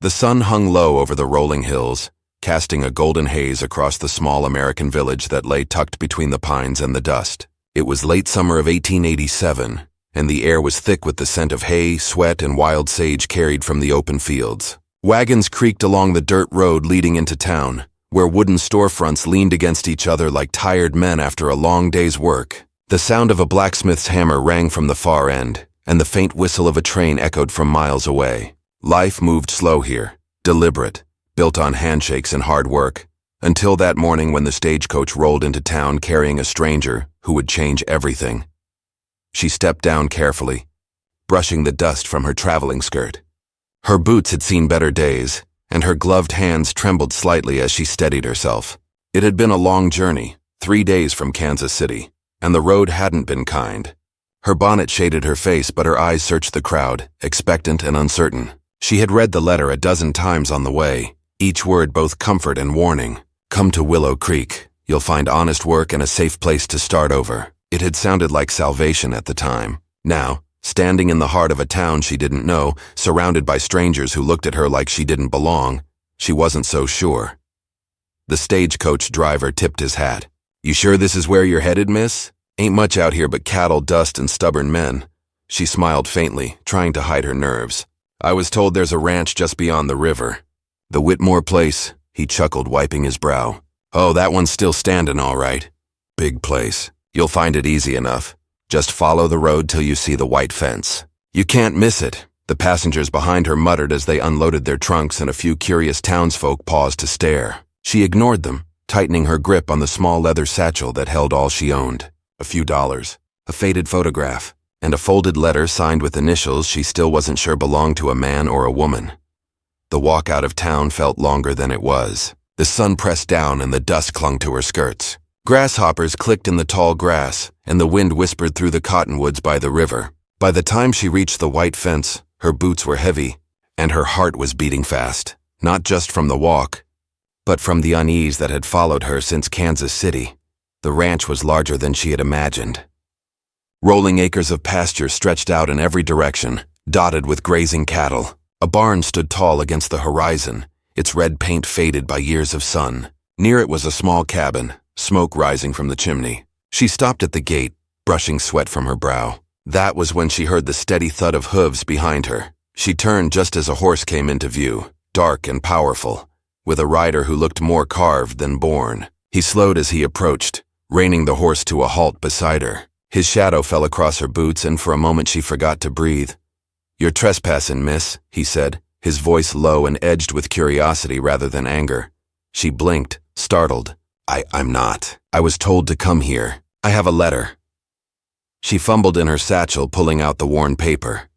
The sun hung low over the rolling hills, casting a golden haze across the small American village that lay tucked between the pines and the dust. It was late summer of 1887, and the air was thick with the scent of hay, sweat, and wild sage carried from the open fields. Wagons creaked along the dirt road leading into town, where wooden storefronts leaned against each other like tired men after a long day's work. The sound of a blacksmith's hammer rang from the far end, and the faint whistle of a train echoed from miles away. Life moved slow here, deliberate, built on handshakes and hard work, until that morning when the stagecoach rolled into town carrying a stranger who would change everything. She stepped down carefully, brushing the dust from her traveling skirt. Her boots had seen better days, and her gloved hands trembled slightly as she steadied herself. It had been a long journey, 3 days from Kansas City, and the road hadn't been kind. Her bonnet shaded her face, but her eyes searched the crowd, expectant and uncertain. She had read the letter a dozen times on the way, each word both comfort and warning. Come to Willow Creek. You'll find honest work and a safe place to start over. It had sounded like salvation at the time. Now, standing in the heart of a town she didn't know, surrounded by strangers who looked at her like she didn't belong, she wasn't so sure. The stagecoach driver tipped his hat. "You sure this is where you're headed, miss? Ain't much out here but cattle, dust, and stubborn men." She smiled faintly, trying to hide her nerves. "I was told there's a ranch just beyond the river." "The Whitmore place," he chuckled, wiping his brow. "Oh, that one's still standing all right. Big place. You'll find it easy enough. Just follow the road till you see the white fence. You can't miss it." The passengers behind her muttered as they unloaded their trunks, and a few curious townsfolk paused to stare. She ignored them, tightening her grip on the small leather satchel that held all she owned. A few dollars, a faded photograph, and a folded letter signed with initials she still wasn't sure belonged to a man or a woman. The walk out of town felt longer than it was. The sun pressed down and the dust clung to her skirts. Grasshoppers clicked in the tall grass, and the wind whispered through the cottonwoods by the river. By the time she reached the white fence, her boots were heavy, and her heart was beating fast, not just from the walk, but from the unease that had followed her since Kansas City. The ranch was larger than she had imagined. Rolling acres of pasture stretched out in every direction, dotted with grazing cattle. A barn stood tall against the horizon, its red paint faded by years of sun. Near it was a small cabin, smoke rising from the chimney. She stopped at the gate, brushing sweat from her brow. That was when she heard the steady thud of hooves behind her. She turned just as a horse came into view, dark and powerful, with a rider who looked more carved than born. He slowed as he approached, reining the horse to a halt beside her. His shadow fell across her boots, and for a moment she forgot to breathe. "You're trespassing, miss," he said, his voice low and edged with curiosity rather than anger. She blinked, startled. I'm not. I was told to come here. I have a letter." She fumbled in her satchel, pulling out the worn paper.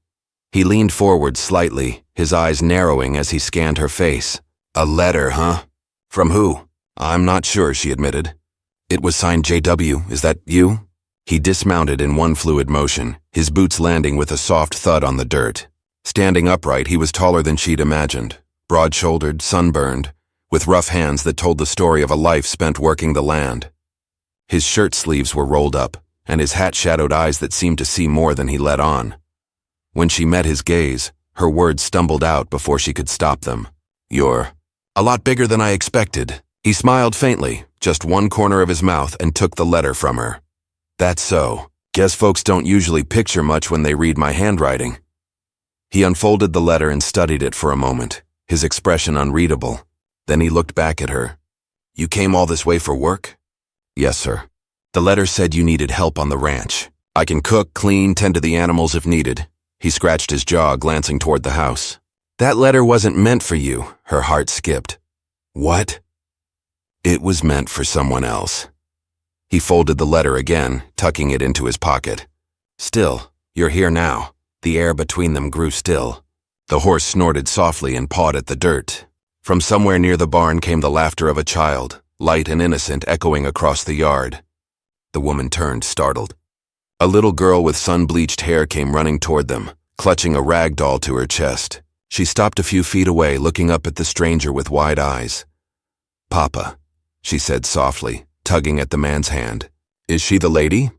He leaned forward slightly, his eyes narrowing as he scanned her face. "A letter, huh? From who?" "I'm not sure," she admitted. "It was signed J.W. Is that you?" He dismounted in one fluid motion, his boots landing with a soft thud on the dirt. Standing upright, he was taller than she'd imagined, broad-shouldered, sunburned, with rough hands that told the story of a life spent working the land. His shirt sleeves were rolled up, and his hat shadowed eyes that seemed to see more than he let on. When she met his gaze, her words stumbled out before she could stop them. "You're a lot bigger than I expected." He smiled faintly, just one corner of his mouth, and took the letter from her. "That's so. Guess folks don't usually picture much when they read my handwriting." He unfolded the letter and studied it for a moment, his expression unreadable. Then he looked back at her. "You came all this way for work?" "Yes, sir. The letter said you needed help on the ranch. I can cook, clean, tend to the animals if needed." He scratched his jaw, glancing toward the house. "That letter wasn't meant for you." Her heart skipped. "What?" "It was meant for someone else." He folded the letter again, tucking it into his pocket. "Still, you're here now." The air between them grew still. The horse snorted softly and pawed at the dirt. From somewhere near the barn came the laughter of a child, light and innocent, echoing across the yard. The woman turned, startled. A little girl with sun-bleached hair came running toward them, clutching a rag doll to her chest. She stopped a few feet away, looking up at the stranger with wide eyes. "Papa," she said softly, tugging at the man's hand. "Is she the lady?"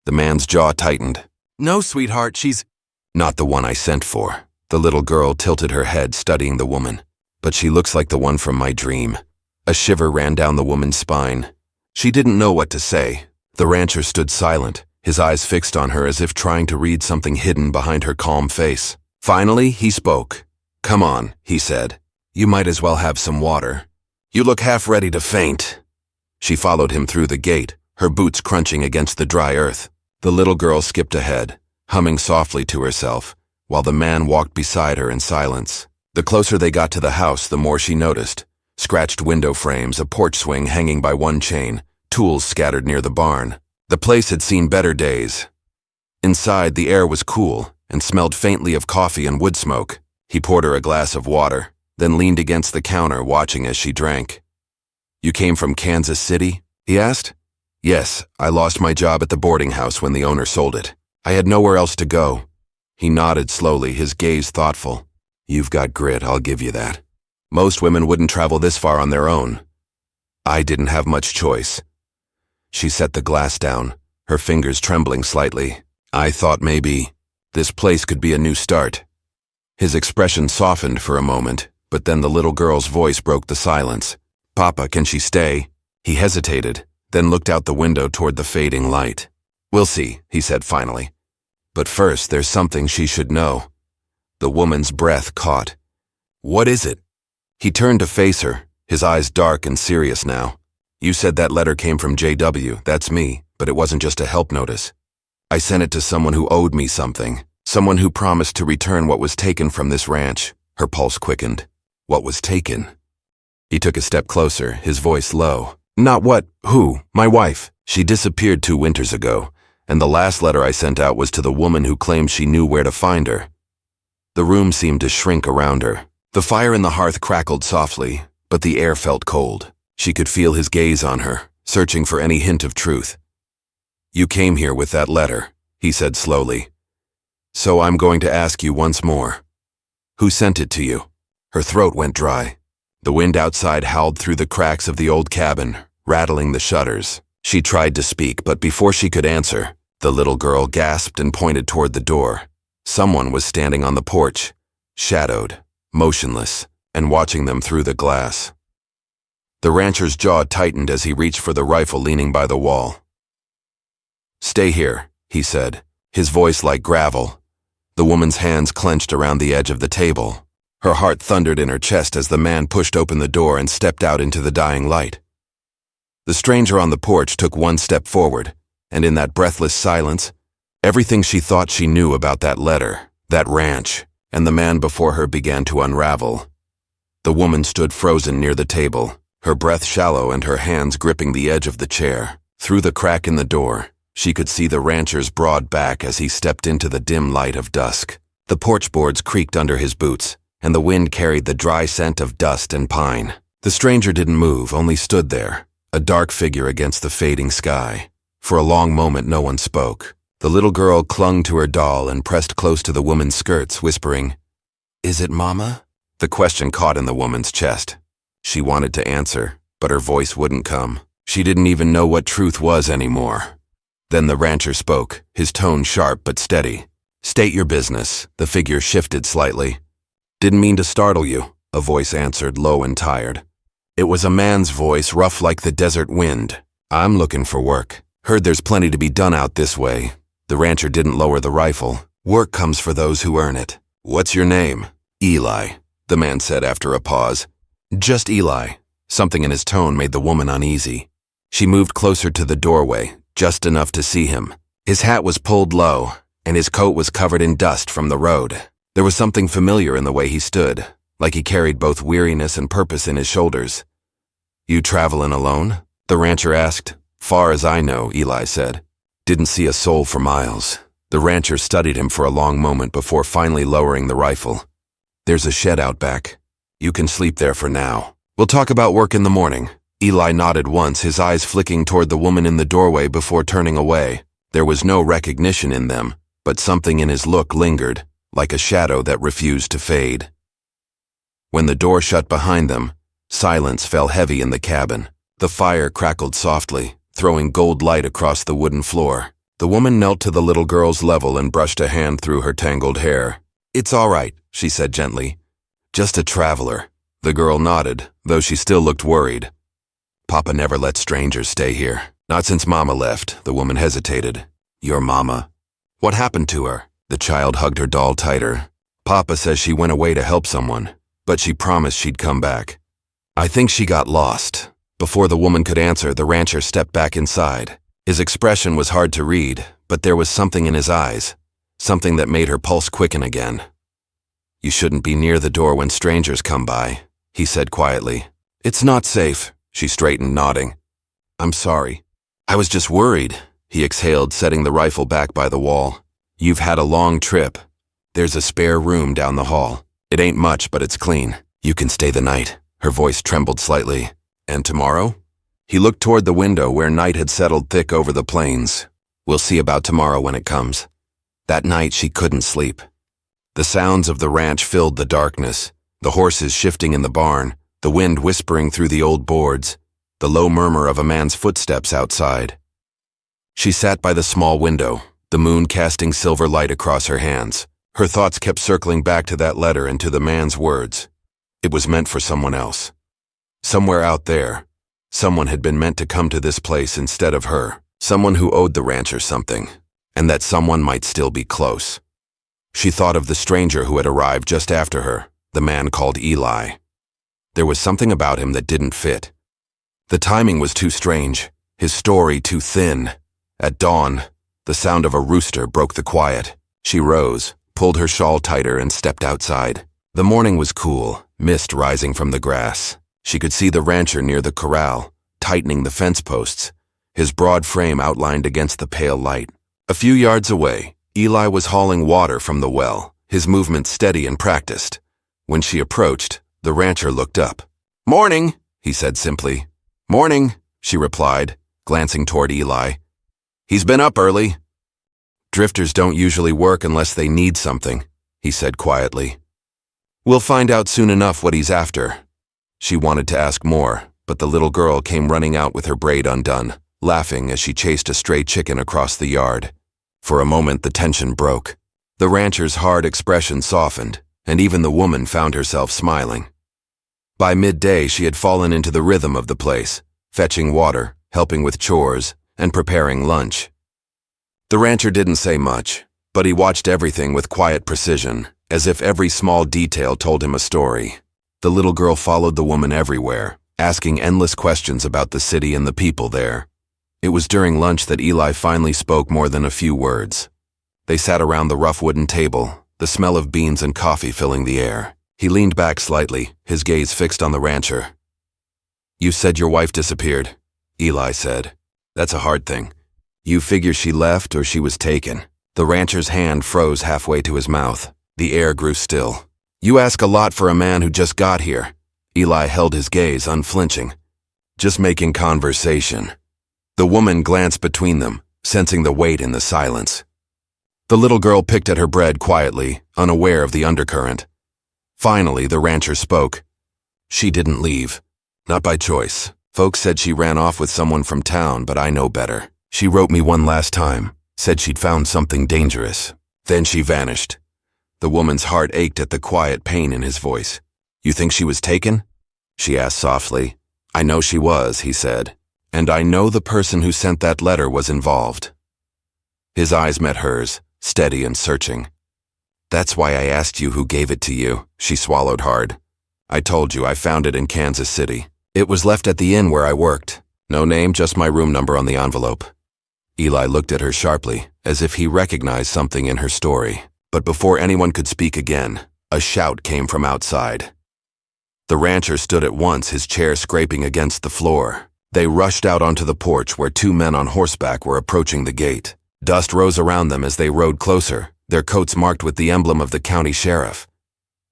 The man's jaw tightened. "No, sweetheart, she's—" "Not the one I sent for." The little girl tilted her head, studying the woman. but she looks like the one from my dream." A shiver ran down the woman's spine. She didn't know what to say. The rancher stood silent, his eyes fixed on her as if trying to read something hidden behind her calm face. Finally, he spoke. "Come on," he said. "You might as well have some water. You look half ready to faint." She followed him through the gate, her boots crunching against the dry earth. The little girl skipped ahead, humming softly to herself, while the man walked beside her in silence. The closer they got to the house, the more she noticed. Scratched window frames, a porch swing hanging by one chain, tools scattered near the barn. The place had seen better days. Inside, the air was cool and smelled faintly of coffee and wood smoke. He poured her a glass of water, then leaned against the counter watching as she drank. "You came from Kansas City?" he asked. "Yes, I lost my job at the boarding house when the owner sold it. I had nowhere else to go." He nodded slowly, his gaze thoughtful. "You've got grit, I'll give you that. Most women wouldn't travel this far on their own. I didn't have much choice." She set the glass down, her fingers trembling slightly. "I thought maybe this place could be a new start." His expression softened for a moment, but then the little girl's voice broke the silence. "Papa, can she stay?" He hesitated, then looked out the window toward the fading light. "We'll see," he said finally. "But first, there's something she should know." The woman's breath caught. "What is it?" He turned to face her, his eyes dark and serious now. "You said that letter came from JW, that's me, but it wasn't just a help notice. I sent it to someone who owed me something, someone who promised to return what was taken from this ranch." Her pulse quickened. "What was taken?" He took a step closer, his voice low. "Not what, who, my wife. She disappeared 2 winters ago, and the last letter I sent out was to the woman who claimed she knew where to find her." The room seemed to shrink around her. The fire in the hearth crackled softly, but the air felt cold. She could feel his gaze on her, searching for any hint of truth. "You came here with that letter," he said slowly. "So I'm going to ask you once more. Who sent it to you?" Her throat went dry. The wind outside howled through the cracks of the old cabin, rattling the shutters. She tried to speak, but before she could answer, the little girl gasped and pointed toward the door. Someone was standing on the porch, shadowed, motionless, and watching them through the glass. The rancher's jaw tightened as he reached for the rifle leaning by the wall. "Stay here," he said, his voice like gravel. The woman's hands clenched around the edge of the table. Her heart thundered in her chest as the man pushed open the door and stepped out into the dying light. The stranger on the porch took one step forward, and in that breathless silence, everything she thought she knew about that letter, that ranch, and the man before her began to unravel. The woman stood frozen near the table, her breath shallow and her hands gripping the edge of the chair. Through the crack in the door, she could see the rancher's broad back as he stepped into the dim light of dusk. The porch boards creaked under his boots, and the wind carried the dry scent of dust and pine. The stranger didn't move, only stood there, a dark figure against the fading sky. For a long moment no one spoke. The little girl clung to her doll and pressed close to the woman's skirts, whispering, "Is it Mama?" The question caught in the woman's chest. She wanted to answer, but her voice wouldn't come. She didn't even know what truth was anymore. Then the rancher spoke, his tone sharp but steady. "State your business." The figure shifted slightly. "Didn't mean to startle you," a voice answered, low and tired. It was a man's voice, rough like the desert wind. "I'm looking for work. Heard there's plenty to be done out this way." The rancher didn't lower the rifle. "Work comes for those who earn it." "What's your name?" "Eli," the man said after a pause. "Just Eli." Something in his tone made the woman uneasy. She moved closer to the doorway, just enough to see him. His hat was pulled low, and his coat was covered in dust from the road. There was something familiar in the way he stood, like he carried both weariness and purpose in his shoulders. "You travelin' alone?" the rancher asked. "Far as I know," Eli said. "Didn't see a soul for miles." The rancher studied him for a long moment before finally lowering the rifle. "There's a shed out back. You can sleep there for now. We'll talk about work in the morning." Eli nodded once, his eyes flicking toward the woman in the doorway before turning away. There was no recognition in them, but something in his look lingered, like a shadow that refused to fade. When the door shut behind them, silence fell heavy in the cabin. The fire crackled softly, throwing gold light across the wooden floor. The woman knelt to the little girl's level and brushed a hand through her tangled hair. "It's all right," she said gently. "Just a traveler. The girl nodded, though she still looked worried. Papa never let strangers stay here. Not since Mama left, the woman hesitated. Your Mama? What happened to her? The child hugged her doll tighter. Papa says she went away to help someone, but she promised she'd come back. I think she got lost. Before the woman could answer, the rancher stepped back inside. His expression was hard to read, but there was something in his eyes, something that made her pulse quicken again. You shouldn't be near the door when strangers come by, he said quietly. It's not safe, she straightened, nodding. I'm sorry. I was just worried, he exhaled, setting the rifle back by the wall. You've had a long trip. There's a spare room down the hall. It ain't much, but it's clean. You can stay the night. Her voice trembled slightly. And tomorrow? He looked toward the window where night had settled thick over the plains. We'll see about tomorrow when it comes. That night she couldn't sleep. The sounds of the ranch filled the darkness, the horses shifting in the barn, the wind whispering through the old boards, the low murmur of a man's footsteps outside. She sat by the small window, the moon casting silver light across her hands. Her thoughts kept circling back to that letter and to the man's words. It was meant for someone else. Somewhere out there, someone had been meant to come to this place instead of her, someone who owed the rancher something, and that someone might still be close. She thought of the stranger who had arrived just after her, the man called Eli. There was something about him that didn't fit. The timing was too strange, his story too thin. At dawn, the sound of a rooster broke the quiet. She rose, pulled her shawl tighter, and stepped outside. The morning was cool, mist rising from the grass. She could see the rancher near the corral, tightening the fence posts, his broad frame outlined against the pale light. A few yards away, Eli was hauling water from the well, his movements steady and practiced. When she approached, the rancher looked up. "Morning," he said simply. "Morning," she replied, glancing toward Eli. "He's been up early." "Drifters don't usually work unless they need something," he said quietly. "We'll find out soon enough what he's after." She wanted to ask more, but the little girl came running out with her braid undone, laughing as she chased a stray chicken across the yard. For a moment, the tension broke. The rancher's hard expression softened, and even the woman found herself smiling. By midday, she had fallen into the rhythm of the place, fetching water, helping with chores, and preparing lunch. The rancher didn't say much, but he watched everything with quiet precision, as if every small detail told him a story. The little girl followed the woman everywhere, asking endless questions about the city and the people there. It was during lunch that Eli finally spoke more than a few words. They sat around the rough wooden table, the smell of beans and coffee filling the air. He leaned back slightly, his gaze fixed on the rancher. "You said your wife disappeared," Eli said. "That's a hard thing. You figure she left or she was taken?" The rancher's hand froze halfway to his mouth. The air grew still. "You ask a lot for a man who just got here." Eli held his gaze, unflinching. "Just making conversation." The woman glanced between them, sensing the weight in the silence. The little girl picked at her bread quietly, unaware of the undercurrent. Finally, the rancher spoke. "She didn't leave. Not by choice. Folks said she ran off with someone from town, but I know better. She wrote me one last time, said she'd found something dangerous. Then she vanished." The woman's heart ached at the quiet pain in his voice. "You think she was taken?" she asked softly. "I know she was," he said. "And I know the person who sent that letter was involved." His eyes met hers, steady and searching. "That's why I asked you who gave it to you," she swallowed hard. "I told you I found it in Kansas City. It was left at the inn where I worked. No name, just my room number on the envelope." Eli looked at her sharply, as if he recognized something in her story. But before anyone could speak again, a shout came from outside. The rancher stood at once, his chair scraping against the floor. They rushed out onto the porch where two men on horseback were approaching the gate. Dust rose around them as they rode closer, their coats marked with the emblem of the county sheriff.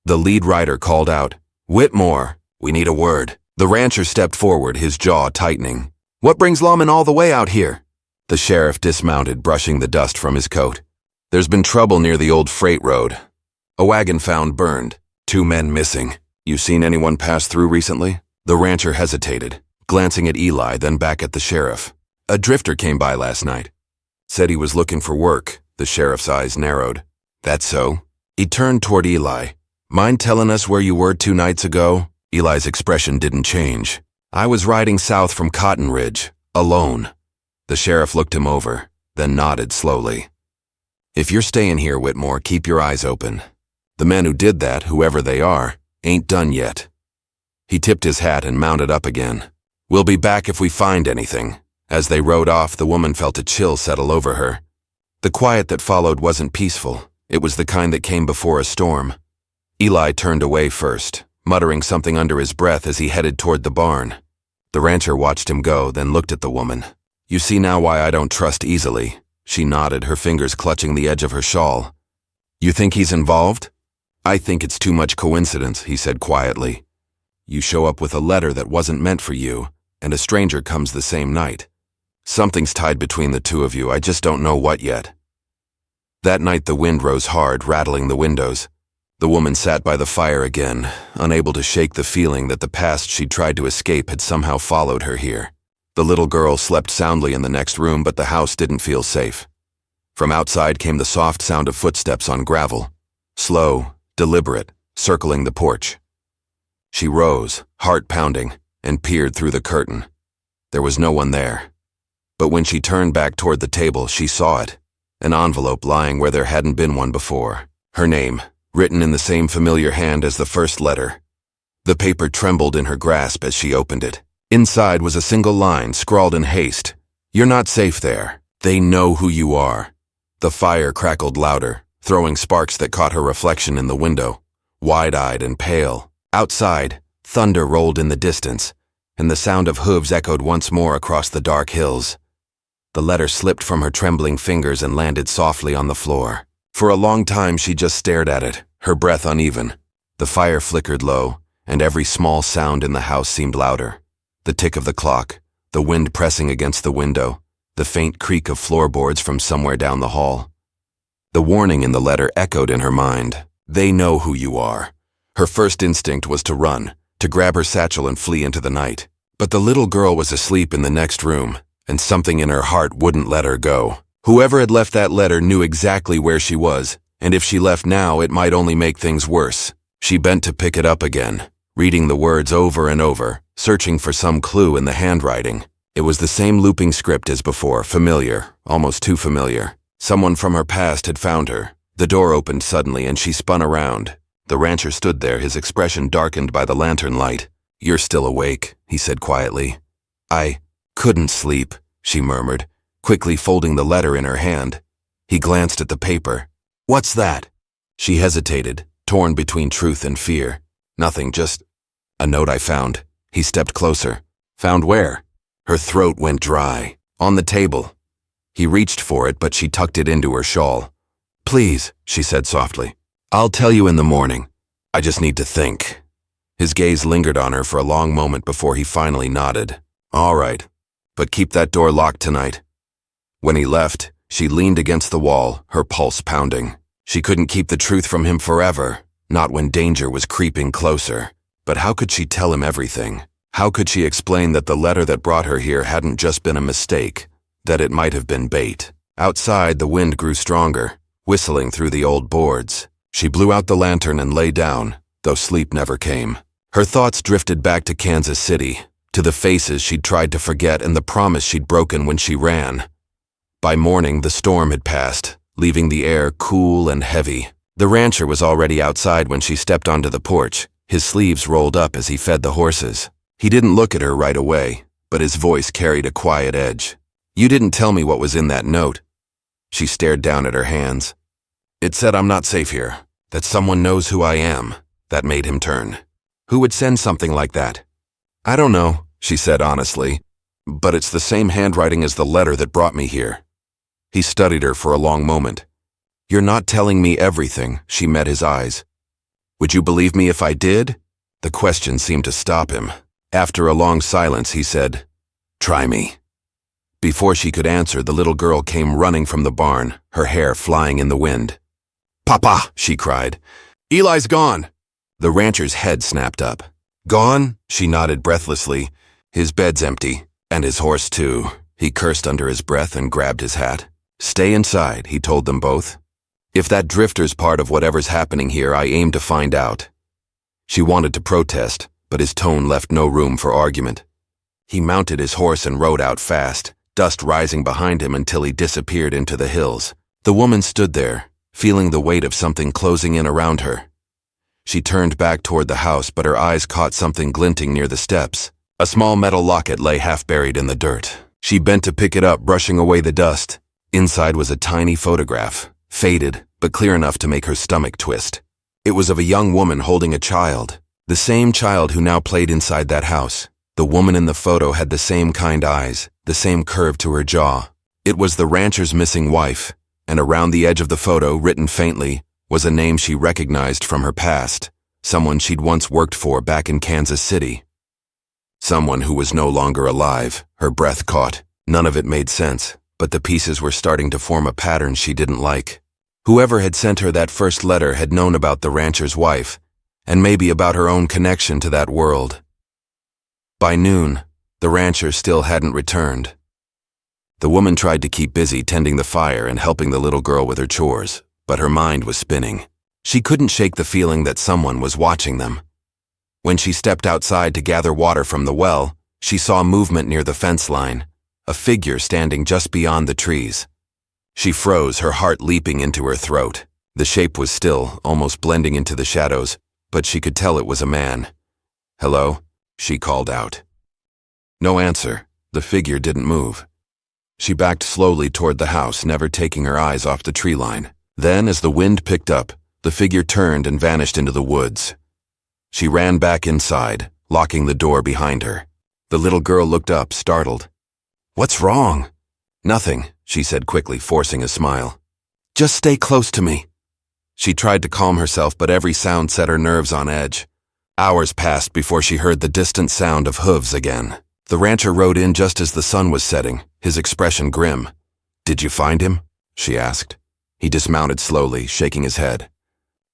The lead rider called out, "Whitmore, we need a word." The rancher stepped forward, his jaw tightening. "What brings lawmen all the way out here?" The sheriff dismounted, brushing the dust from his coat. "There's been trouble near the old freight road. A wagon found burned, 2 men missing. You seen anyone pass through recently?" The rancher hesitated, glancing at Eli, then back at the sheriff. "A drifter came by last night. Said he was looking for work." The sheriff's eyes narrowed. "That so?" He turned toward Eli. "Mind telling us where you were 2 nights ago? Eli's expression didn't change. I was riding south from Cotton Ridge, alone. The sheriff looked him over, then nodded slowly. If you're staying here, Whitmore, keep your eyes open. The men who did that, whoever they are, ain't done yet. He tipped his hat and mounted up again. We'll be back if we find anything. As they rode off, the woman felt a chill settle over her. The quiet that followed wasn't peaceful. It was the kind that came before a storm. Eli turned away first, muttering something under his breath as he headed toward the barn. The rancher watched him go, then looked at the woman. You see now why I don't trust easily. She nodded, her fingers clutching the edge of her shawl. You think he's involved? I think it's too much coincidence, he said quietly. You show up with a letter that wasn't meant for you, and a stranger comes the same night. Something's tied between the two of you, I just don't know what yet. That night the wind rose hard, rattling the windows. The woman sat by the fire again, unable to shake the feeling that the past she'd tried to escape had somehow followed her here. The little girl slept soundly in the next room, but the house didn't feel safe. From outside came the soft sound of footsteps on gravel. Slow, deliberate, circling the porch. She rose, heart pounding, and peered through the curtain. There was no one there. But when she turned back toward the table, she saw it. An envelope lying where there hadn't been one before. Her name, written in the same familiar hand as the first letter. The paper trembled in her grasp as she opened it. Inside was a single line, scrawled in haste. You're not safe there. They know who you are. The fire crackled louder, throwing sparks that caught her reflection in the window. Wide-eyed and pale. Outside, thunder rolled in the distance, and the sound of hooves echoed once more across the dark hills. The letter slipped from her trembling fingers and landed softly on the floor. For a long time she just stared at it, her breath uneven. The fire flickered low, and every small sound in the house seemed louder. The tick of the clock, the wind pressing against the window, the faint creak of floorboards from somewhere down the hall. The warning in the letter echoed in her mind. They know who you are. Her first instinct was to run, to grab her satchel and flee into the night. But the little girl was asleep in the next room, and something in her heart wouldn't let her go. Whoever had left that letter knew exactly where she was, and if she left now, it might only make things worse. She bent to pick it up again, reading the words over and over, searching for some clue in the handwriting. It was the same looping script as before, familiar, almost too familiar. Someone from her past had found her. The door opened suddenly and she spun around. The rancher stood there, his expression darkened by the lantern light. You're still awake, he said quietly. I couldn't sleep, she murmured, quickly folding the letter in her hand. He glanced at the paper. What's that? She hesitated, torn between truth and fear. Nothing, just a note I found. He stepped closer. Found where? Her throat went dry. On the table. He reached for it, but she tucked it into her shawl. Please, she said softly. I'll tell you in the morning. I just need to think. His gaze lingered on her for a long moment before he finally nodded. All right, but keep that door locked tonight. When he left, she leaned against the wall, her pulse pounding. She couldn't keep the truth from him forever, not when danger was creeping closer. But how could she tell him everything? How could she explain that the letter that brought her here hadn't just been a mistake, that it might have been bait? Outside, the wind grew stronger, whistling through the old boards. She blew out the lantern and lay down, though sleep never came. Her thoughts drifted back to Kansas City, to the faces she'd tried to forget and the promise she'd broken when she ran. By morning, the storm had passed, leaving the air cool and heavy. The rancher was already outside when she stepped onto the porch, his sleeves rolled up as he fed the horses. He didn't look at her right away, but his voice carried a quiet edge. You didn't tell me what was in that note. She stared down at her hands. It said I'm not safe here, that someone knows who I am. That made him turn. Who would send something like that? I don't know, she said honestly, but it's the same handwriting as the letter that brought me here. He studied her for a long moment. You're not telling me everything, she met his eyes. Would you believe me if I did? The question seemed to stop him. After a long silence, he said, Try me. Before she could answer, the little girl came running from the barn, her hair flying in the wind. Papa, she cried. Eli's gone. The rancher's head snapped up. Gone? She nodded breathlessly. His bed's empty, and his horse too. He cursed under his breath and grabbed his hat. Stay inside, he told them both. If that drifter's part of whatever's happening here, I aim to find out. She wanted to protest, but his tone left no room for argument. He mounted his horse and rode out fast, dust rising behind him until he disappeared into the hills. The woman stood there, feeling the weight of something closing in around her. She turned back toward the house, but her eyes caught something glinting near the steps. A small metal locket lay half buried in the dirt. She bent to pick it up, brushing away the dust. Inside was a tiny photograph, faded, but clear enough to make her stomach twist. It was of a young woman holding a child, the same child who now played inside that house. The woman in the photo had the same kind eyes, the same curve to her jaw. It was the rancher's missing wife, and around the edge of the photo, written faintly, was a name she recognized from her past, someone she'd once worked for back in Kansas City. Someone who was no longer alive. Her breath caught. None of it made sense, but the pieces were starting to form a pattern she didn't like. Whoever had sent her that first letter had known about the rancher's wife, and maybe about her own connection to that world. By noon, the rancher still hadn't returned. The woman tried to keep busy tending the fire and helping the little girl with her chores, but her mind was spinning. She couldn't shake the feeling that someone was watching them. When she stepped outside to gather water from the well, she saw movement near the fence line, a figure standing just beyond the trees. She froze, her heart leaping into her throat. The shape was still, almost blending into the shadows, but she could tell it was a man. "Hello?" she called out. No answer. The figure didn't move. She backed slowly toward the house, never taking her eyes off the tree line. Then, as the wind picked up, the figure turned and vanished into the woods. She ran back inside, locking the door behind her. The little girl looked up, startled. "What's wrong?" "Nothing," she said quickly, forcing a smile. "Just stay close to me." She tried to calm herself, but every sound set her nerves on edge. Hours passed before she heard the distant sound of hooves again. The rancher rode in just as the sun was setting, his expression grim. "Did you find him?" she asked. He dismounted slowly, shaking his head.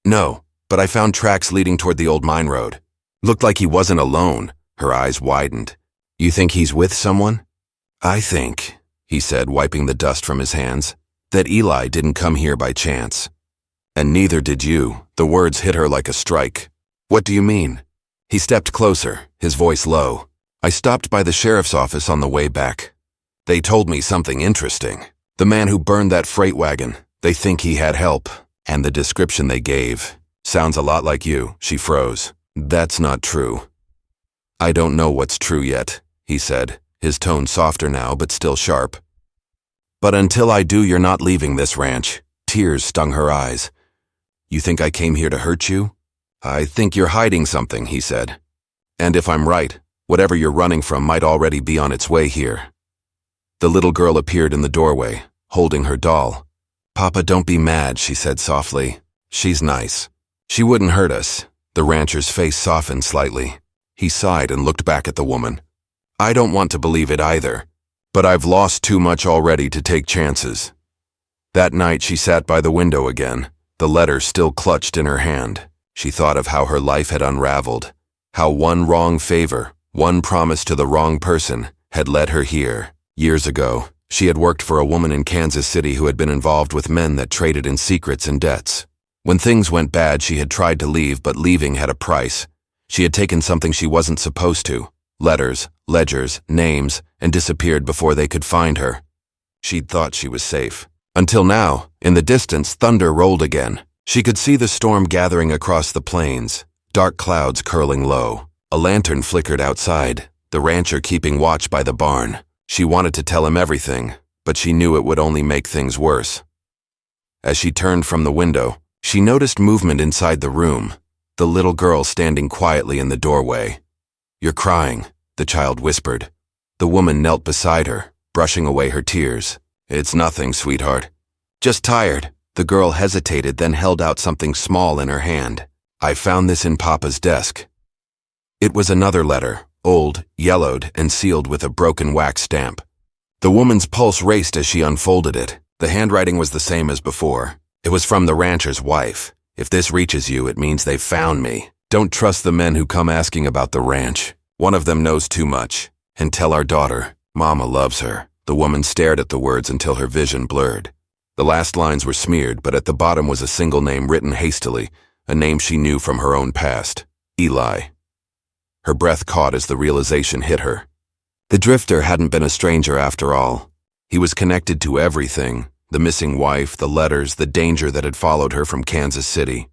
"No, but I found tracks leading toward the old mine road. Looked like he wasn't alone." Her eyes widened. "You think he's with someone?" "I think," he said, wiping the dust from his hands, "that Eli didn't come here by chance. And neither did you." The words hit her like a strike. "What do you mean?" He stepped closer, his voice low. "I stopped by the sheriff's office on the way back. They told me something interesting. The man who burned that freight wagon, they think he had help. And the description they gave sounds a lot like you." She froze. "That's not true." "I don't know what's true yet," he said, his tone softer now but still sharp. "But until I do, you're not leaving this ranch." Tears stung her eyes. "You think I came here to hurt you?" "I think you're hiding something," he said. "And if I'm right, whatever you're running from might already be on its way here." The little girl appeared in the doorway, holding her doll. "Papa, don't be mad," she said softly. "She's nice. She wouldn't hurt us." The rancher's face softened slightly. He sighed and looked back at the woman. "I don't want to believe it either, but I've lost too much already to take chances." That night she sat by the window again, the letter still clutched in her hand. She thought of how her life had unraveled, how one wrong favor, one promise to the wrong person, had led her here. Years ago, she had worked for a woman in Kansas City who had been involved with men that traded in secrets and debts. When things went bad, she had tried to leave, but leaving had a price. She had taken something she wasn't supposed to, letters, ledgers, names, and disappeared before they could find her. She'd thought she was safe. Until now, in the distance, thunder rolled again. She could see the storm gathering across the plains, dark clouds curling low. A lantern flickered outside, the rancher keeping watch by the barn. She wanted to tell him everything, but she knew it would only make things worse. As she turned from the window, she noticed movement inside the room, the little girl standing quietly in the doorway. "You're crying," the child whispered. The woman knelt beside her, brushing away her tears. "It's nothing, sweetheart. Just tired." The girl hesitated, then held out something small in her hand. "I found this in Papa's desk." It was another letter, old, yellowed, and sealed with a broken wax stamp. The woman's pulse raced as she unfolded it. The handwriting was the same as before. It was from the rancher's wife. "If this reaches you, it means they've found me. Don't trust the men who come asking about the ranch. One of them knows too much. And tell our daughter, Mama loves her." The woman stared at the words until her vision blurred. The last lines were smeared, but at the bottom was a single name written hastily, a name she knew from her own past: Eli. Her breath caught as the realization hit her. The drifter hadn't been a stranger after all. He was connected to everything: the missing wife, the letters, the danger that had followed her from Kansas City.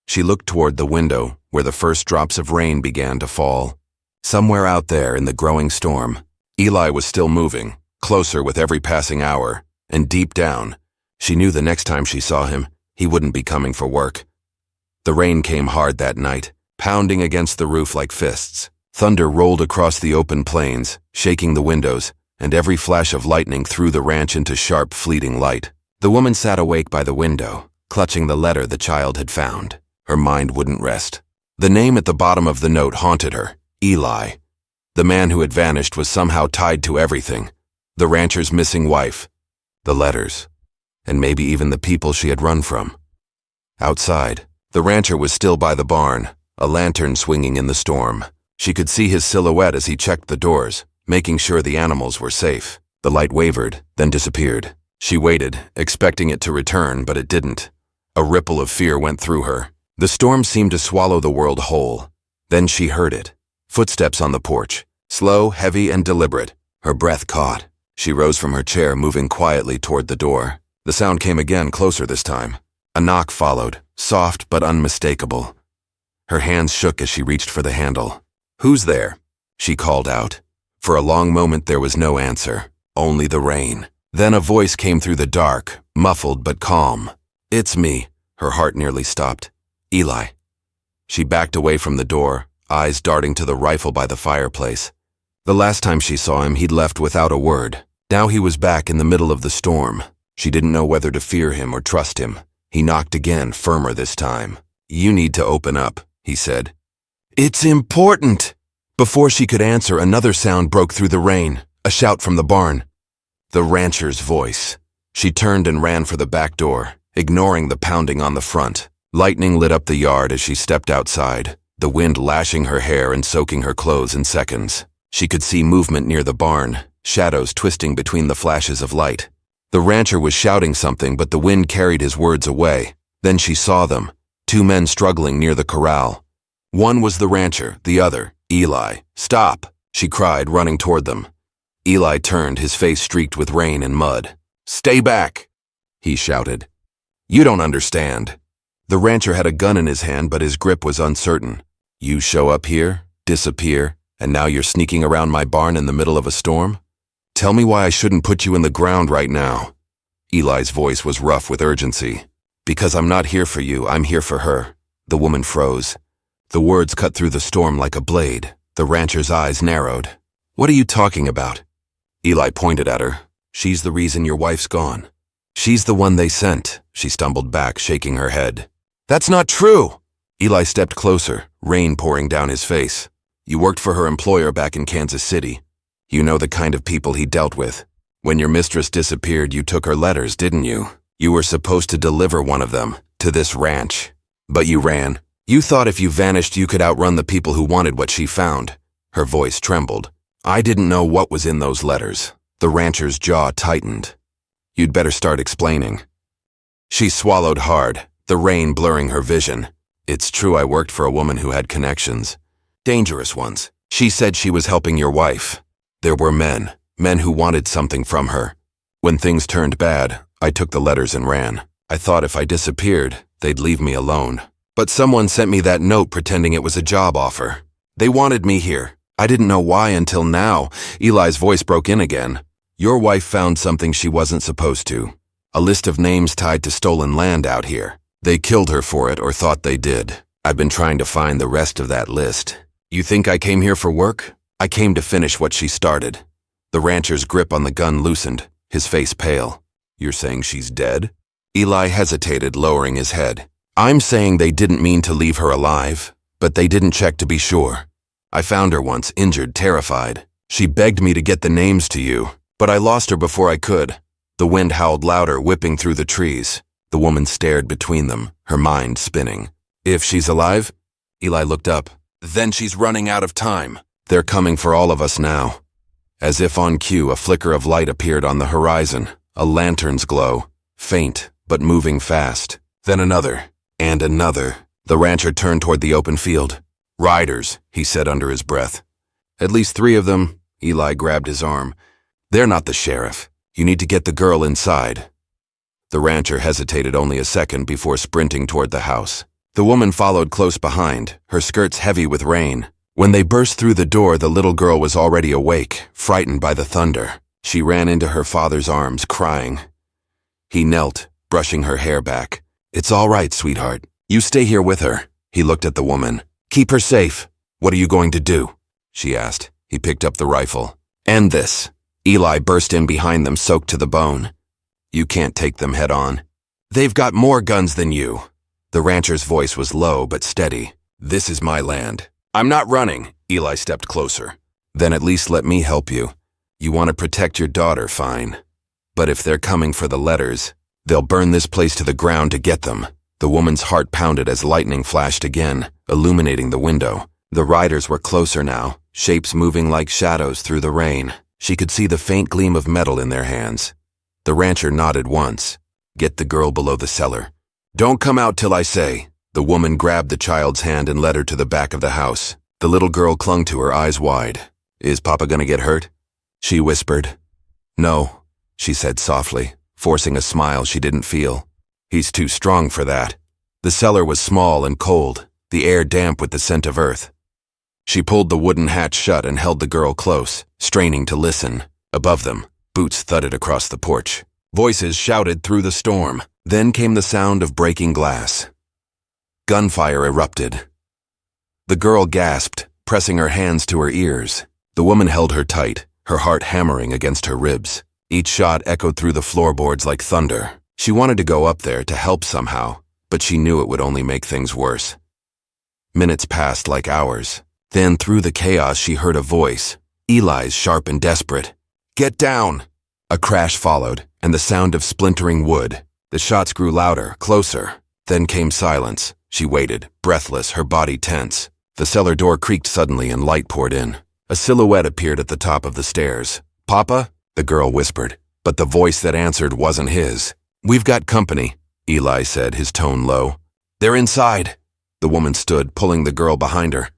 She looked toward the window, where the first drops of rain began to fall. Somewhere out there in the growing storm, Eli was still moving, closer with every passing hour, and deep down, she knew the next time she saw him, he wouldn't be coming for work. The rain came hard that night, pounding against the roof like fists. Thunder rolled across the open plains, shaking the windows, and every flash of lightning threw the ranch into sharp, fleeting light. The woman sat awake by the window, clutching the letter the child had found. Her mind wouldn't rest. The name at the bottom of the note haunted her: Eli. The man who had vanished was somehow tied to everything: the rancher's missing wife, the letters, and maybe even the people she had run from. Outside, the rancher was still by the barn, a lantern swinging in the storm. She could see his silhouette as he checked the doors, making sure the animals were safe. The light wavered, then disappeared. She waited, expecting it to return, but it didn't. A ripple of fear went through her. The storm seemed to swallow the world whole. Then she heard it. Footsteps on the porch. Slow, heavy, and deliberate. Her breath caught. She rose from her chair, moving quietly toward the door. The sound came again, closer this time. A knock followed, soft but unmistakable. Her hands shook as she reached for the handle. "Who's there?" she called out. For a long moment there was no answer, only the rain. Then a voice came through the dark, muffled but calm. "It's me." Her heart nearly stopped. "Eli." She backed away from the door, eyes darting to the rifle by the fireplace. The last time she saw him, he'd left without a word. Now he was back in the middle of the storm. She didn't know whether to fear him or trust him. He knocked again, firmer this time. "You need to open up," he said. "It's important!" Before she could answer, another sound broke through the rain, a shout from the barn. The rancher's voice. She turned and ran for the back door, ignoring the pounding on the front. Lightning lit up the yard as she stepped outside, the wind lashing her hair and soaking her clothes in seconds. She could see movement near the barn, shadows twisting between the flashes of light. The rancher was shouting something, but the wind carried his words away. Then she saw them, two men struggling near the corral. One was the rancher, the other, Eli. "Stop!" she cried, running toward them. Eli turned, his face streaked with rain and mud. "Stay back!" he shouted. "You don't understand." The rancher had a gun in his hand, but his grip was uncertain. "You show up here, disappear, and now you're sneaking around my barn in the middle of a storm? Tell me why I shouldn't put you in the ground right now." Eli's voice was rough with urgency. "Because I'm not here for you, I'm here for her." The woman froze. The words cut through the storm like a blade. The rancher's eyes narrowed. "What are you talking about?" Eli pointed at her. "She's the reason your wife's gone. She's the one they sent." She stumbled back, shaking her head. "That's not true!" Eli stepped closer, rain pouring down his face. "You worked for her employer back in Kansas City. You know the kind of people he dealt with. When your mistress disappeared, you took her letters, didn't you? You were supposed to deliver one of them to this ranch. But you ran. You thought if you vanished, you could outrun the people who wanted what she found." Her voice trembled. "I didn't know what was in those letters." The rancher's jaw tightened. "You'd better start explaining." She swallowed hard, the rain blurring her vision. "It's true I worked for a woman who had connections. Dangerous ones. She said she was helping your wife. There were men who wanted something from her. When things turned bad, I took the letters and ran. I thought if I disappeared, they'd leave me alone. But someone sent me that note pretending it was a job offer. They wanted me here. I didn't know why until now." Eli's voice broke in again. "Your wife found something she wasn't supposed to. A list of names tied to stolen land out here. They killed her for it or thought they did. I've been trying to find the rest of that list. You think I came here for work? I came to finish what she started." The rancher's grip on the gun loosened, his face pale. "You're saying she's dead?" Eli hesitated, lowering his head. "I'm saying they didn't mean to leave her alive, but they didn't check to be sure. I found her once, injured, terrified. She begged me to get the names to you, but I lost her before I could." The wind howled louder, whipping through the trees. The woman stared between them, her mind spinning. "If she's alive?" Eli looked up. "Then she's running out of time. They're coming for all of us now." As if on cue, a flicker of light appeared on the horizon, a lantern's glow, faint but moving fast. Then another, and another. The rancher turned toward the open field. Riders, he said under his breath. At least 3 of them. Eli grabbed his arm. They're not the sheriff. You need to get the girl inside. The rancher hesitated only a second before sprinting toward the house. The woman followed close behind, her skirts heavy with rain. When they burst through the door, the little girl was already awake, frightened by the thunder. She ran into her father's arms, crying. He knelt, brushing her hair back. It's all right, sweetheart. You stay here with her. He looked at the woman. Keep her safe. What are you going to do? She asked. He picked up the rifle. End this. Eli burst in behind them, soaked to the bone. You can't take them head on. They've got more guns than you. The rancher's voice was low but steady. This is my land. I'm not running. Eli stepped closer. Then at least let me help you. You want to protect your daughter, fine. But if they're coming for the letters, they'll burn this place to the ground to get them. The woman's heart pounded as lightning flashed again, illuminating the window. The riders were closer now, shapes moving like shadows through the rain. She could see the faint gleam of metal in their hands. The rancher nodded once. Get the girl below the cellar. Don't come out till I say. The woman grabbed the child's hand and led her to the back of the house. The little girl clung to her, eyes wide. Is Papa gonna get hurt? She whispered. No, she said softly, forcing a smile she didn't feel. He's too strong for that. The cellar was small and cold, the air damp with the scent of earth. She pulled the wooden hatch shut and held the girl close, straining to listen. Above them, boots thudded across the porch. Voices shouted through the storm. Then came the sound of breaking glass. Gunfire erupted. The girl gasped, pressing her hands to her ears. The woman held her tight, her heart hammering against her ribs. Each shot echoed through the floorboards like thunder. She wanted to go up there to help somehow, but she knew it would only make things worse. Minutes passed like hours. Then through the chaos she heard a voice, Eli's, sharp and desperate. Get down! A crash followed, and the sound of splintering wood. The shots grew louder, closer. Then came silence. She waited, breathless, her body tense. The cellar door creaked suddenly and light poured in. A silhouette appeared at the top of the stairs. Papa? The girl whispered, but the voice that answered wasn't his. We've got company, Eli said, his tone low. They're inside. The woman stood, pulling the girl behind her.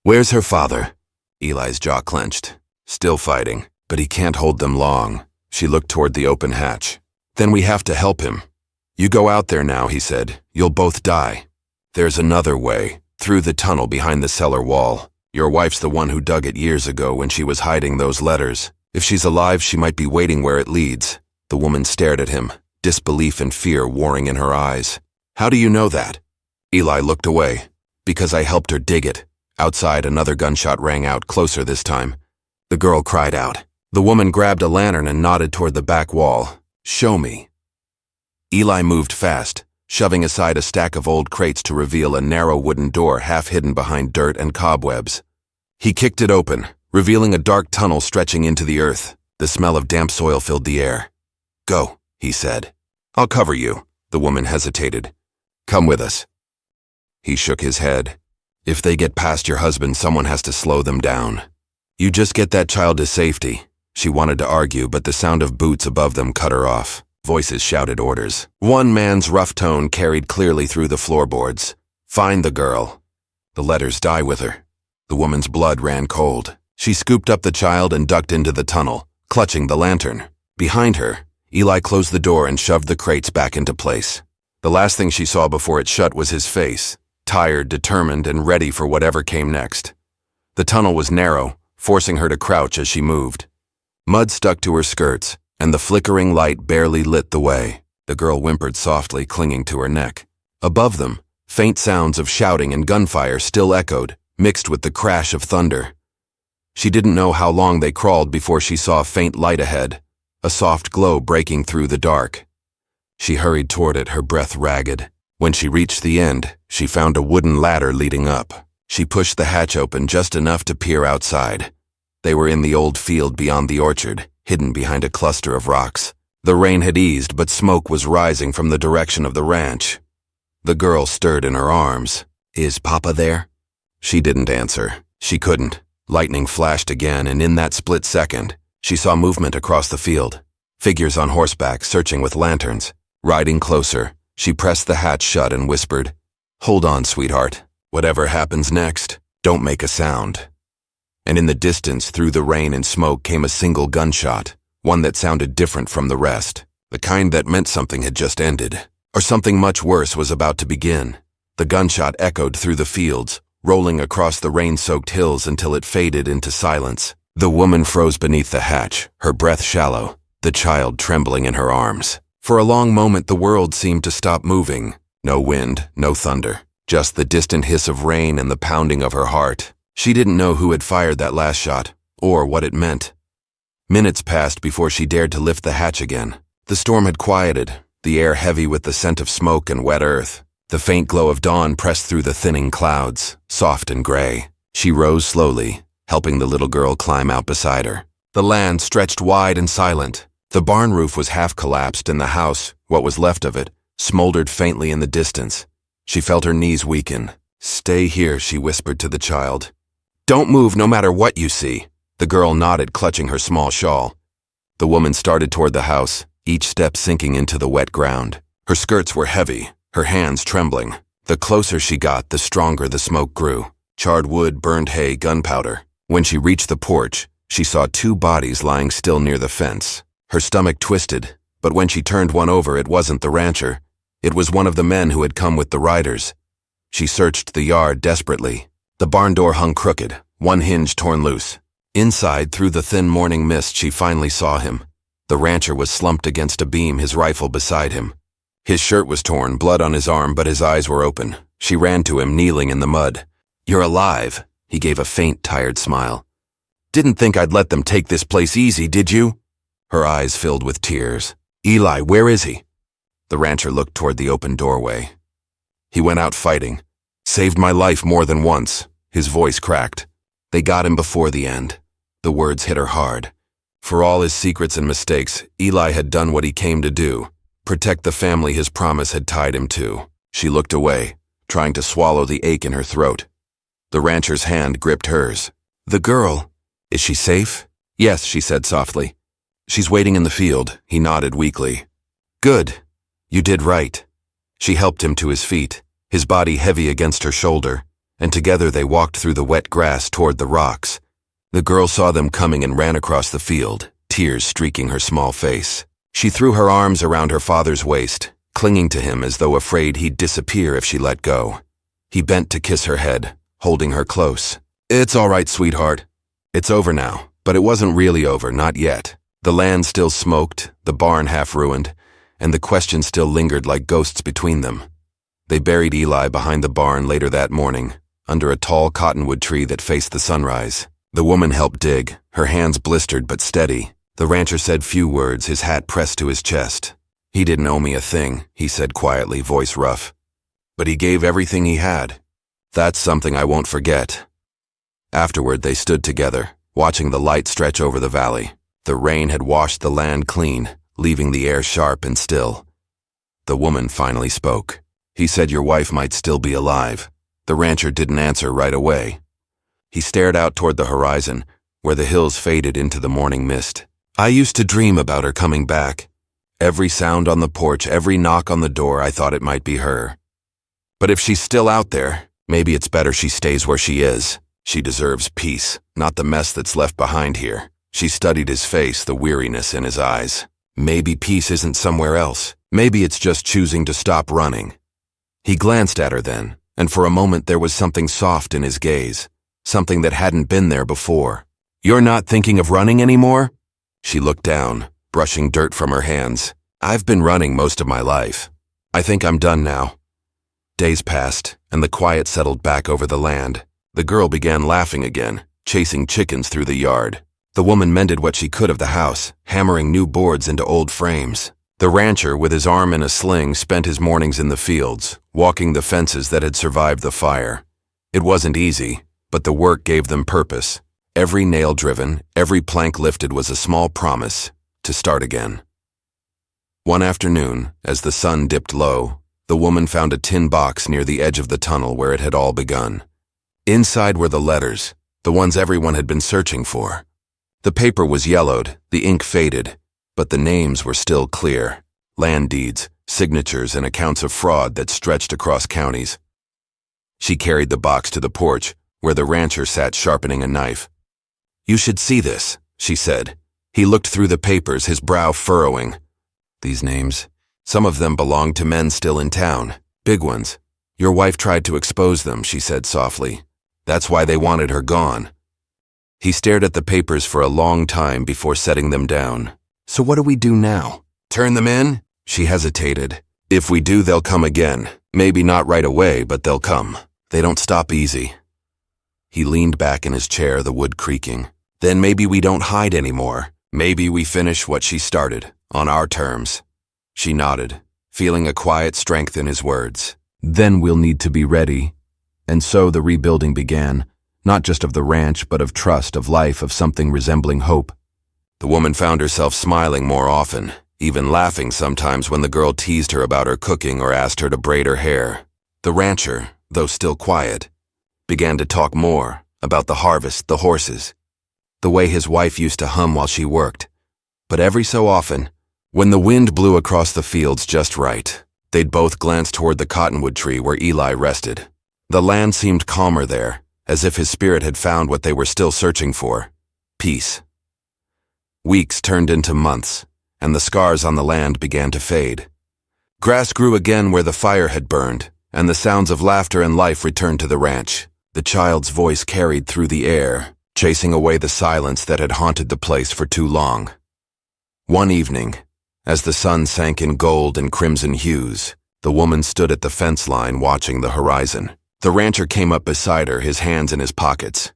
Where's her father? Eli's jaw clenched. Still fighting, but he can't hold them long. She looked toward the open hatch. Then we have to help him. You go out there now, he said. You'll both die. There's another way, through the tunnel behind the cellar wall. Your wife's the one who dug it years ago when she was hiding those letters. If she's alive, she might be waiting where it leads. The woman stared at him, disbelief and fear warring in her eyes. How do you know that? Eli looked away. Because I helped her dig it. Outside, another gunshot rang out, closer this time. The girl cried out. The woman grabbed a lantern and nodded toward the back wall. Show me. Eli moved fast, shoving aside a stack of old crates to reveal a narrow wooden door half hidden behind dirt and cobwebs. He kicked it open, revealing a dark tunnel stretching into the earth. The smell of damp soil filled the air. Go, he said. I'll cover you. The woman hesitated. Come with us. He shook his head. If they get past your husband, someone has to slow them down. You just get that child to safety. She wanted to argue, but the sound of boots above them cut her off. Voices shouted orders. One man's rough tone carried clearly through the floorboards. Find the girl. The letters die with her. The woman's blood ran cold. She scooped up the child and ducked into the tunnel, clutching the lantern. Behind her, Eli closed the door and shoved the crates back into place. The last thing she saw before it shut was his face, tired, determined, and ready for whatever came next. The tunnel was narrow, forcing her to crouch as she moved. Mud stuck to her skirts, and the flickering light barely lit the way. The girl whimpered softly, clinging to her neck. Above them, faint sounds of shouting and gunfire still echoed, mixed with the crash of thunder. She didn't know how long they crawled before she saw a faint light ahead, a soft glow breaking through the dark. She hurried toward it, her breath ragged. When she reached the end, she found a wooden ladder leading up. She pushed the hatch open just enough to peer outside. They were in the old field beyond the orchard, hidden behind a cluster of rocks. The rain had eased, but smoke was rising from the direction of the ranch. The girl stirred in her arms. Is Papa there? She didn't answer. She couldn't. Lightning flashed again, and in that split second, she saw movement across the field. Figures on horseback, searching with lanterns. Riding closer, she pressed the hatch shut and whispered, Hold on, sweetheart. Whatever happens next, "Don't make a sound." And in the distance, through the rain and smoke, came a single gunshot, one that sounded different from the rest, the kind that meant something had just ended, or something much worse was about to begin. The gunshot echoed through the fields, rolling across the rain-soaked hills until it faded into silence. The woman froze beneath the hatch, her breath shallow, the child trembling in her arms. For a long moment the world seemed to stop moving. No wind, no thunder, just the distant hiss of rain and the pounding of her heart. She didn't know who had fired that last shot, or what it meant. Minutes passed before she dared to lift the hatch again. The storm had quieted, the air heavy with the scent of smoke and wet earth. The faint glow of dawn pressed through the thinning clouds, soft and gray. She rose slowly, helping the little girl climb out beside her. The land stretched wide and silent. The barn roof was half collapsed and the house, what was left of it, smoldered faintly in the distance. She felt her knees weaken. "Stay here," she whispered to the child. "Don't move no matter what you see." The girl nodded, clutching her small shawl. The woman started toward the house, each step sinking into the wet ground. Her skirts were heavy, her hands trembling. The closer she got, the stronger the smoke grew. Charred wood, burned hay, gunpowder. When she reached the porch, she saw two bodies lying still near the fence. Her stomach twisted, but when she turned one over, it wasn't the rancher. It was one of the men who had come with the riders. She searched the yard desperately. The barn door hung crooked, one hinge torn loose. Inside, through the thin morning mist, she finally saw him. The rancher was slumped against a beam, his rifle beside him. His shirt was torn, blood on his arm, but his eyes were open. She ran to him, kneeling in the mud. "You're alive." He gave a faint, tired smile. "Didn't think I'd let them take this place easy, did you?" Her eyes filled with tears. "Eli, where is he?" The rancher looked toward the open doorway. "He went out fighting. Saved my life more than once." His voice cracked. "They got him before the end." The words hit her hard. For all his secrets and mistakes, Eli had done what he came to do. Protect the family his promise had tied him to. She looked away, trying to swallow the ache in her throat. The rancher's hand gripped hers. "The girl, is she safe?" "Yes," she said softly. "She's waiting in the field." He nodded weakly. "Good. You did right." She helped him to his feet, his body heavy against her shoulder, and together they walked through the wet grass toward the rocks. The girl saw them coming and ran across the field, tears streaking her small face. She threw her arms around her father's waist, clinging to him as though afraid he'd disappear if she let go. He bent to kiss her head, holding her close. "It's all right, sweetheart. It's over now." But it wasn't really over, not yet. The land still smoked, the barn half ruined, and the question still lingered like ghosts between them. They buried Eli behind the barn later that morning, under a tall cottonwood tree that faced the sunrise. The woman helped dig, her hands blistered but steady. The rancher said few words, his hat pressed to his chest. "He didn't owe me a thing," he said quietly, voice rough. "But he gave everything he had. That's something I won't forget." Afterward, they stood together, watching the light stretch over the valley. The rain had washed the land clean, leaving the air sharp and still. The woman finally spoke. "He said your wife might still be alive." The rancher didn't answer right away. He stared out toward the horizon, where the hills faded into the morning mist. "I used to dream about her coming back. Every sound on the porch, every knock on the door, I thought it might be her. But if she's still out there, maybe it's better she stays where she is. She deserves peace, not the mess that's left behind here." She studied his face, the weariness in his eyes. Maybe peace isn't somewhere else. Maybe it's just choosing to stop running. He glanced at her then, and for a moment there was something soft in his gaze, something that hadn't been there before. "You're not thinking of running anymore?" She looked down, brushing dirt from her hands. "I've been running most of my life. I think I'm done now." Days passed, and the quiet settled back over the land. The girl began laughing again, chasing chickens through the yard. The woman mended what she could of the house, hammering new boards into old frames. The rancher, with his arm in a sling, spent his mornings in the fields, walking the fences that had survived the fire. It wasn't easy, but the work gave them purpose. Every nail driven, every plank lifted was a small promise to start again. One afternoon, as the sun dipped low, the woman found a tin box near the edge of the tunnel where it had all begun. Inside were the letters, the ones everyone had been searching for. The paper was yellowed, the ink faded, but the names were still clear. Land deeds, signatures, and accounts of fraud that stretched across counties. She carried the box to the porch, where the rancher sat sharpening a knife. "You should see this," she said. He looked through the papers, his brow furrowing. "These names, some of them belonged to men still in town, big ones. Your wife tried to expose them," she said softly. "That's why they wanted her gone." He stared at the papers for a long time before setting them down. "So what do we do now? Turn them in?" She hesitated. "If we do, they'll come again. Maybe not right away, but they'll come. They don't stop easy." He leaned back in his chair, the wood creaking. "Then maybe we don't hide anymore. Maybe we finish what she started, on our terms." She nodded, feeling a quiet strength in his words. "Then we'll need to be ready." And so the rebuilding began, not just of the ranch, but of trust, of life, of something resembling hope. The woman found herself smiling more often, even laughing sometimes when the girl teased her about her cooking or asked her to braid her hair. The rancher, though still quiet, began to talk more about the harvest, the horses, the way his wife used to hum while she worked. But every so often, when the wind blew across the fields just right, they'd both glance toward the cottonwood tree where Eli rested. The land seemed calmer there, as if his spirit had found what they were still searching for: peace. Weeks turned into months, and the scars on the land began to fade. Grass grew again where the fire had burned, and the sounds of laughter and life returned to the ranch. The child's voice carried through the air, chasing away the silence that had haunted the place for too long. One evening, as the sun sank in gold and crimson hues, the woman stood at the fence line watching the horizon. The rancher came up beside her, his hands in his pockets.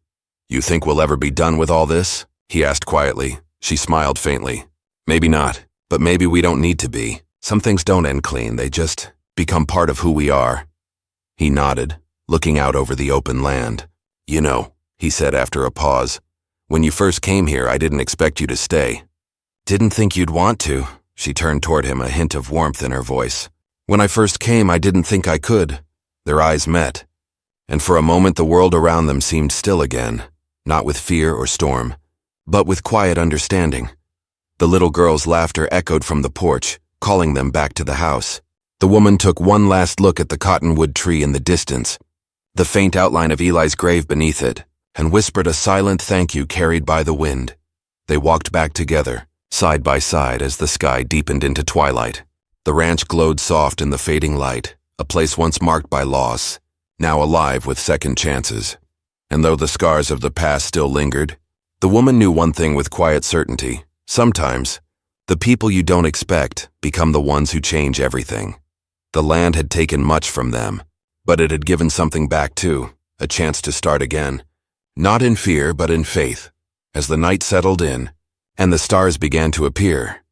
"You think we'll ever be done with all this?" he asked quietly. She smiled faintly. "Maybe not, but maybe we don't need to be. Some things don't end clean, they just become part of who we are." He nodded, looking out over the open land. "You know," he said after a pause, "when you first came here, I didn't expect you to stay." "Didn't think you'd want to." She turned toward him, a hint of warmth in her voice. "When I first came, I didn't think I could." Their eyes met, and for a moment the world around them seemed still again, not with fear or storm, but with quiet understanding. The little girl's laughter echoed from the porch, calling them back to the house. The woman took one last look at the cottonwood tree in the distance, the faint outline of Eli's grave beneath it, and whispered a silent thank you carried by the wind. They walked back together, side by side, as the sky deepened into twilight. The ranch glowed soft in the fading light, a place once marked by loss, now alive with second chances. And though the scars of the past still lingered, the woman knew one thing with quiet certainty: sometimes, the people you don't expect become the ones who change everything. The land had taken much from them, but it had given something back too, a chance to start again. Not in fear, but in faith. As the night settled in, and the stars began to appear,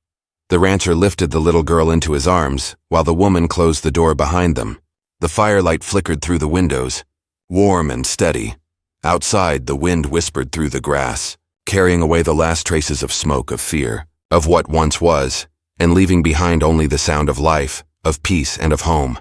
the rancher lifted the little girl into his arms, while the woman closed the door behind them. The firelight flickered through the windows, warm and steady. Outside, the wind whispered through the grass, carrying away the last traces of smoke, of fear, of what once was, and leaving behind only the sound of life, of peace, and of home.